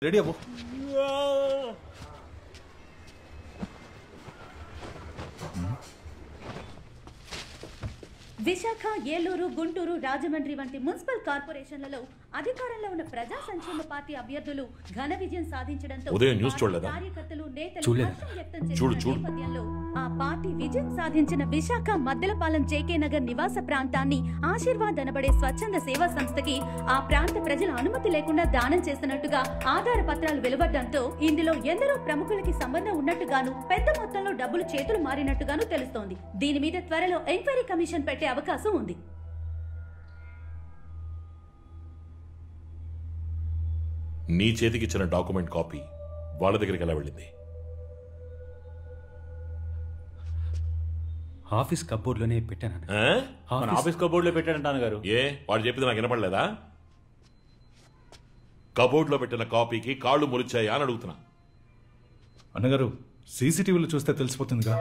Ready అవ్వు. విశాఖ, ఏలూరు, గుంటూరు, రాజమండ్రి వంటి municipal కార్పొరేషన్లలో అధికారంలో ఉన్న ప్రజా సంక్షేమ పార్టీ అభ్యర్థులు ఘన విజయం సాధించడంతో ఉదయం న్యూస్ చూడలేదా? కార్యకర్తలు, నేతలు హర్షం వ్యక్తం చేసిన నేపథ్యంలో ఆ పార్టీ విజయం సాధించిన విశాఖ మద్దెలపాలెం జేకే నగర్ నివాస ప్రాంతాన్ని ఆశీర్వాద్ అనబడే స్వచ్ఛంద సేవా సంస్థకి ఆ ప్రాంత ప్రజల అనుమతి లేకుండా దానం చేసినట్టుగా ఆధార పత్రాలు వెలువడడంతో ఇందులో ఎందరో ప్రముఖులకి సంబంధం ఉన్నట్టుగాను, పెద్ద మొత్తంలో డబ్బులు చేతులు మారినట్టుగాను తెలుస్తోంది. దీని మీద త్వరలో ఎంక్వైరీ కమిషన్ పెట్టే అవకాశం ఉంది. నీ చేతికిచ్చిన డాక్యుమెంట్ కాపీ వాళ్ళ దగ్గరికి ఎలా వెళ్ళింది? ఆఫీస్ కబోర్డ్ లోనే పెట్టాను. ఆఫీస్ కబోర్డ్ లో పెట్టానంటాను గారు. ఏ వాడు చెప్పింది నాకు వినపడలేదా? కబోర్డ్ లో పెట్టిన కాపీకి కాళ్ళు మురిచాయా అని అడుగుతున్నా. అన్నగారు సీసీటీవీలో చూస్తే తెలిసిపోతుందిగా.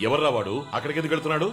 ఎవర్రా వాడు? అక్కడికి ఎందుకు వెళ్తున్నాడు?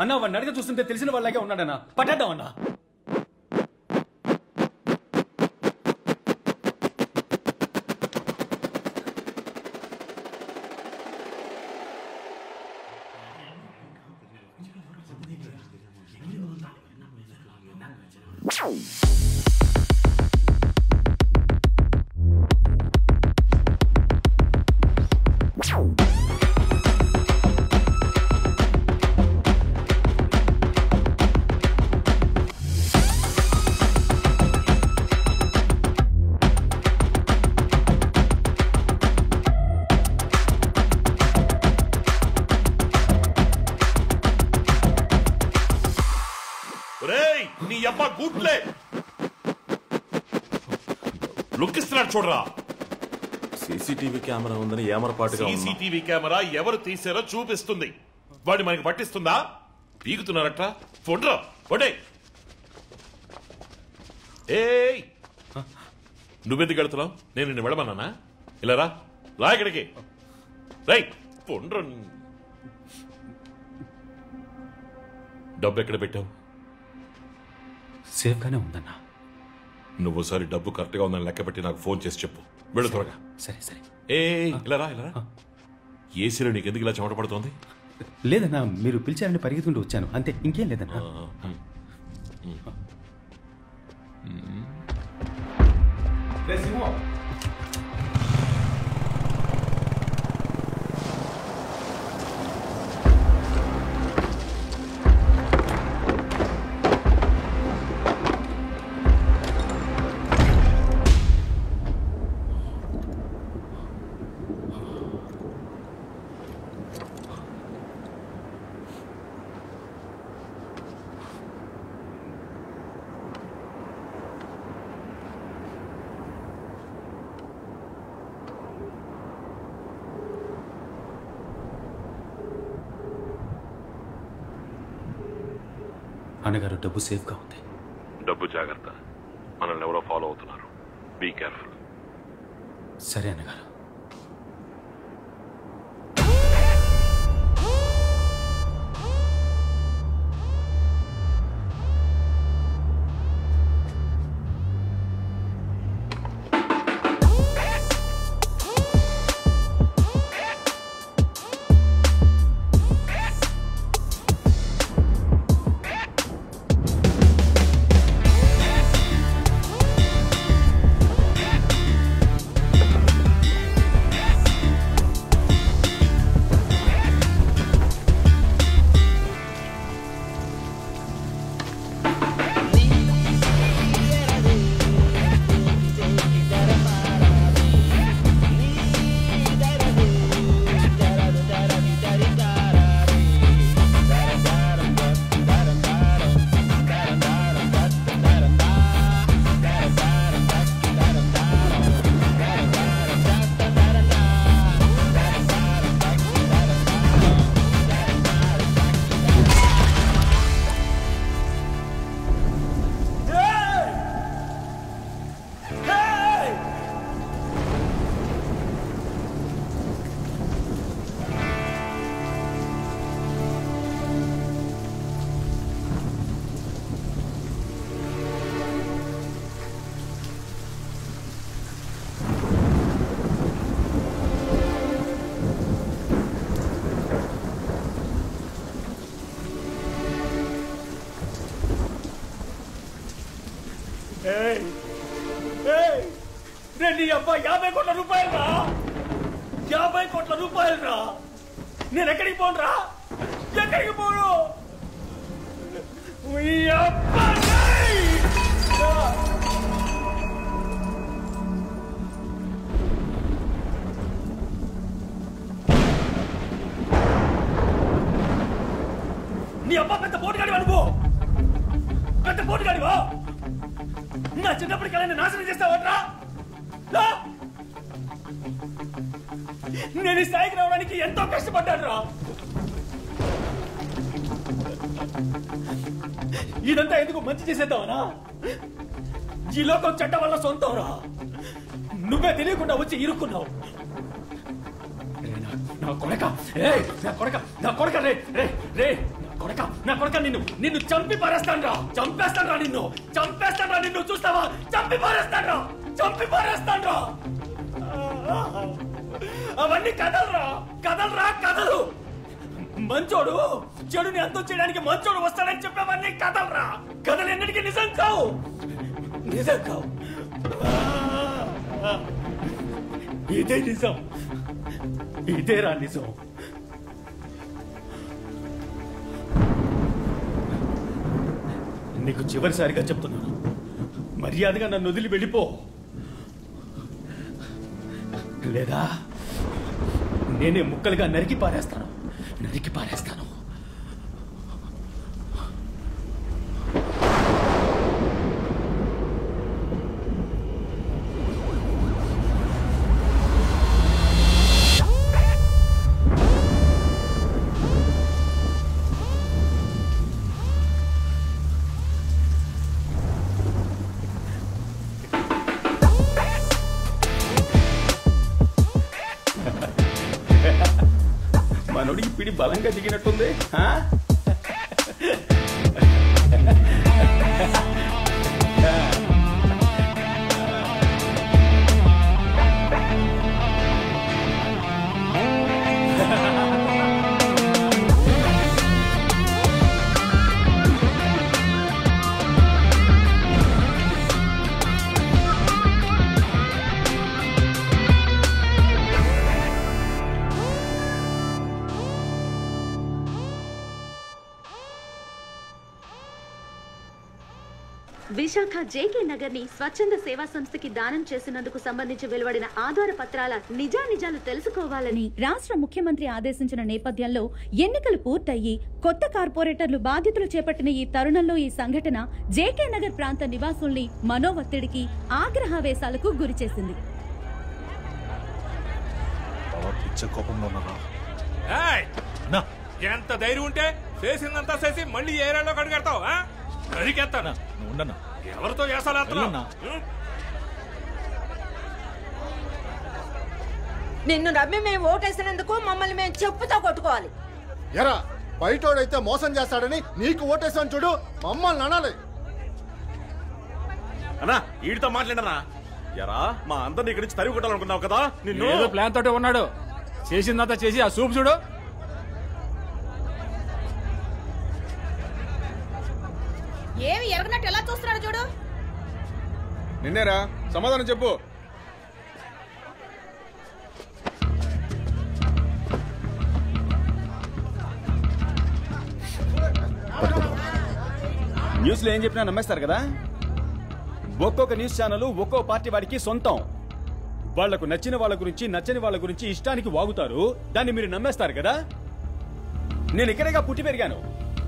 అన్నా వాడిని అడిగి చూస్తుంటే తెలిసిన వాళ్ళకే ఉన్నాడన్నా. పట్టేద్దామన్నా. నీ అబ్బా గూట్లే లుక్కిస్తున్నాడు చూడరా. సీసీటీవీ కెమెరా ఉందని ఏమరపాటుగా. సీసీటీవీ కెమెరా ఎవరు తీసారో చూపిస్తుంది. వాడి మనకి పట్టిస్తుందా? పీకుతున్నారట్రా. ఫోన్రా ఫోటే. ఏయ్ నువ్వెందుకు వెళ్తున్నావు? నేను నిన్ను వెళ్ళమన్నానా? ఇలా రా, రా ఇక్కడికి. రై ఫోన్రా. డబ్బు ఎక్కడ పెట్టావు? సేఫ్ గానే ఉందన్నా. నువ్వు ఒకసారి డబ్బు కరెక్ట్ గా ఉందని లెక్క పెట్టి నాకు ఫోన్ చేసి చెప్పు. వెళ్ళు త్వరగా. సరే సరే. ఇలా రా, ఇలా రా. ఏసీలో నీకు ఎందుకు ఇలా చెమట పడుతోంది? లేదన్నా, మీరు పిలిచారని పరిగెత్తుకుంటూ వచ్చాను అంతే, ఇంకేం లేదన్నా. అన్నగారు డబ్బు సేఫ్ గా ఉంది. డబ్బు జాగ్రత్త. మనల్ని ఎవరో ఫాలో అవుతున్నారు. Be careful. సరే అన్నగారు. నేను నీ అబ్బా 50 కోట్ల రూపాయలు రా, 50 కోట్ల రూపాయలు రా. నేను ఎక్కడికి పోను రా, ఎక్కడికి పోను. నీ అబ్బా పెద్ద పోటుగాడివా నువ్వు, పెద్ద పోటుగాడివా. నా చిన్నప్పటి కళని నాశనం చేస్తావట్రా. నేను ఈ స్థాయికి రావడానికి ఎంతో కష్టపడ్డాను రా. ఇదంతా ఎందుకు మంచి చేసేద్దావనా? ఈ లోకం చెడ్డ వల్ల సొంతం రా. నువ్వే తెలియకుండా వచ్చి ఇరుక్కున్నావు. నా కొడక, నా కొడక, నా కొడక, రే రే రే కొడక, నా కొడక, నిన్ను చంపి పారేస్తాను రా, చంపేస్తాను రా, చంపేస్తాను రా, నిన్ను చూస్తావా? చంపి పారేస్తాను రా, చంపి పారేస్తాను రా. అవన్నీ కథలురా, కథలురా, కథలు. మంచోడు చెడుని అంతం చేయడానికి మంచోడు వస్తాడని చెప్పేవన్నీ కథలురా. కథలు ఎన్నిటికీ నిజం కావు, నిజం కావు. ఇదే నిజం, ఇదేరా నిజం. నీకు చివరిసారిగా చెప్తున్నాను, మర్యాదగా నన్ను వదిలి వెళ్ళిపో, లేదా నేనే ముక్కలుగా నరికి పారేస్తాను, నరికి పారేస్తాను. మనోడికి పిడి బలంగా దిగినట్టుంది. విశాఖ జేకే నగర్ ని స్వచ్ఛంద సేవా సంస్థకి దానం చేసినందుకు సంబంధించి వెలువడిన ఆధార పత్రాల నిజానిజాలు తెలుసుకోవాలని రాష్ట్ర ముఖ్యమంత్రి ఆదేశించిన నేపథ్యంలో ఎన్నికలు పూర్తయ్యి కొత్త కార్పొరేటర్లు బాధ్యతలు చేపట్టిన ఈ తరుణంలో ఈ సంఘటన జేకే నగర్ ప్రాంత నివాసుల్ని మనోవత్తిడికి, ఆగ్రహావేశాలకు గురిచేసింది. ఎంత ధైర్యం ఉంటే చేసిందంతా చేసి మళ్ళీ ఏరియాలో కడిగెడతావు? అడిగేస్తానా? ఎవరితో చేస్తాను? నిన్ను నమ్మి మేము ఓటేసినందుకు మమ్మల్ని మేము చెప్పుతో కొట్టుకోవాలి. ఎరా బయటోడైతే మోసం చేస్తాడని నీకు ఓటేసాను చూడు, మమ్మల్ని అనాలి. అన్నా వీడితో మాట్లాడనా? ఎరా మా అందరిని ఇక్కడి నుంచి తరిగి కొట్టాలనుకున్నావు కదా, నిన్ను ఏదో ప్లాన్ తోటే ఉన్నాడు. చేసిందంతా చేసి ఆ సూప్ చూడు. ఏమి ఎరగనట్టు ఎలా చూస్తున్నాడు చూడు. నిన్నేరా, సమాధానం చెప్పు. న్యూస్ లో ఏం చెప్పినా నమ్మేస్తారు కదా. ఒక్కొక్క న్యూస్ ఛానల్ ఒక్కో పార్టీ వాడికి సొంతం. వాళ్లకు నచ్చిన వాళ్ళ గురించి, నచ్చని వాళ్ళ గురించి ఇష్టానికి వాగుతారు. దాన్ని మీరు నమ్మేస్తారు కదా. నేను ఇక్కడేగా పుట్టి పెరిగాను,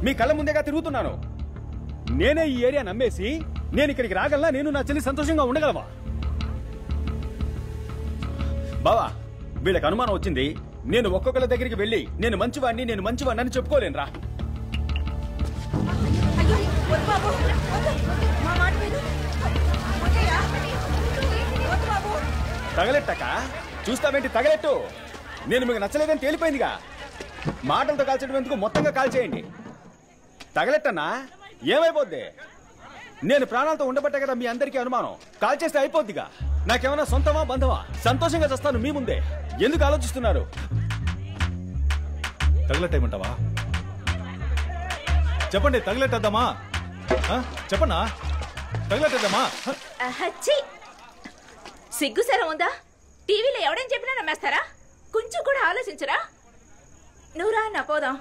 మీ కళ్ళ ముందేగా తిరుగుతున్నాను. నేనే ఈ ఏరియా నమ్మేసి నేను ఇక్కడికి రాగలనా? నేను నా చెల్లి సంతోషంగా ఉండగలవా? బావా, వీళ్ళకి అనుమానం వచ్చింది. నేను ఒక్కొక్కరి దగ్గరికి వెళ్ళి నేను మంచివాడిని అని చెప్పుకోలేనురా. తగలెట్టక చూస్తావేంటి? తగలెట్టు. నేను మీకు నచ్చలేదని తేలిపోయిందిగా. మాటలతో కాల్చడం ఎందుకు, మొత్తంగా కాల్చేయండి. తగలెట్టన్నా ఏమైపోద్ది? నేను ప్రాణాలతో ఉండబట్టే కదా మీ అందరికీ అనుమానం. కాల్చేస్తే అయిపోద్దిగా. నాకేమన్నా సొంతమా బంధమా? సంతోషంగా చేస్తాను మీ ముందే. ఎందుకు ఆలోచిస్తున్నారు? తగలెట్టేయమంటావా? చెప్పండి, తగలెట్టేద్దామా? చెప్పన్నా, తగలెట్టేద్దామా? సిగ్గుసరం ఉందా? టీవీలో ఎవడని చెప్పినా నమ్మేస్తారా? కొంచెం కూడా ఆలోచించరా? నువ్వురా నా పోదాం.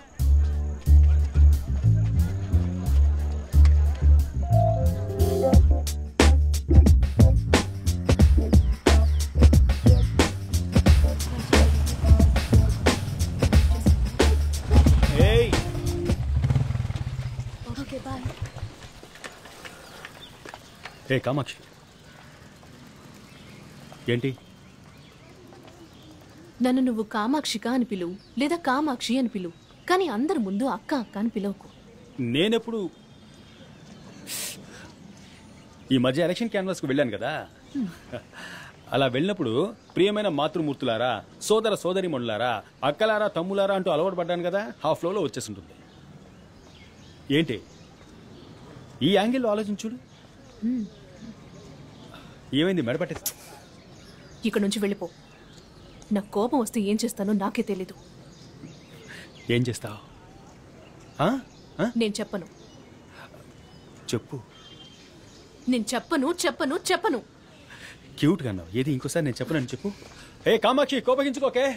ఏ కామాక్షి, ఏంటి? నన్ను నువ్వు కామాక్షిక అని పిలువు, లేదా కామాక్షి అని పిలువు, కానీ అందరి ముందు అక్క అక్క అని పిలవకు. నేనెప్పుడు ఈ మధ్య ఎలక్షన్ క్యాన్వాస్కు వెళ్ళాను కదా, అలా వెళ్ళినప్పుడు ప్రియమైన మాతృమూర్తులారా, సోదర సోదరిమణులారా, అక్కలారా, తమ్ములారా అంటూ అలవాటు పడ్డాను కదా, హాఫ్ ఫ్లోలో వచ్చేసింటుంది. ఏంటి ఈ యాంగిల్లో ఆలోచించుడు? ఏమైంది? మెడపట్టే ఇక్కడ నుంచి వెళ్ళిపో. నాకు కోపం వస్తే ఏం చేస్తానో నాకే తెలీదు. ఏం చేస్తావు? నేను చెప్పను. చెప్పు. నేను చెప్పను చెప్పను చెప్పను. క్యూట్గా అన్నావు. ఏది ఇంకోసారి నేను చెప్పనని చెప్పు. ఏ కామాక్షి, కోపగించుకోకే.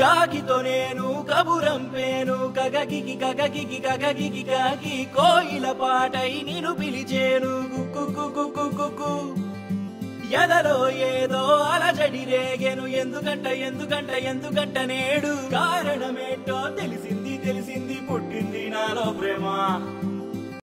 కాకితో నేను కబురంపేను, కగగికి కగగికి కగగికి కాకి కోయిల పాటై నిన్ను పిలిచేను. కుక్కు ఎదలో ఏదో అలజడి రేగెను. ఎందుకంట నేడు కారణమేంటో తెలిసింది పుట్టింది నాలో ప్రేమ.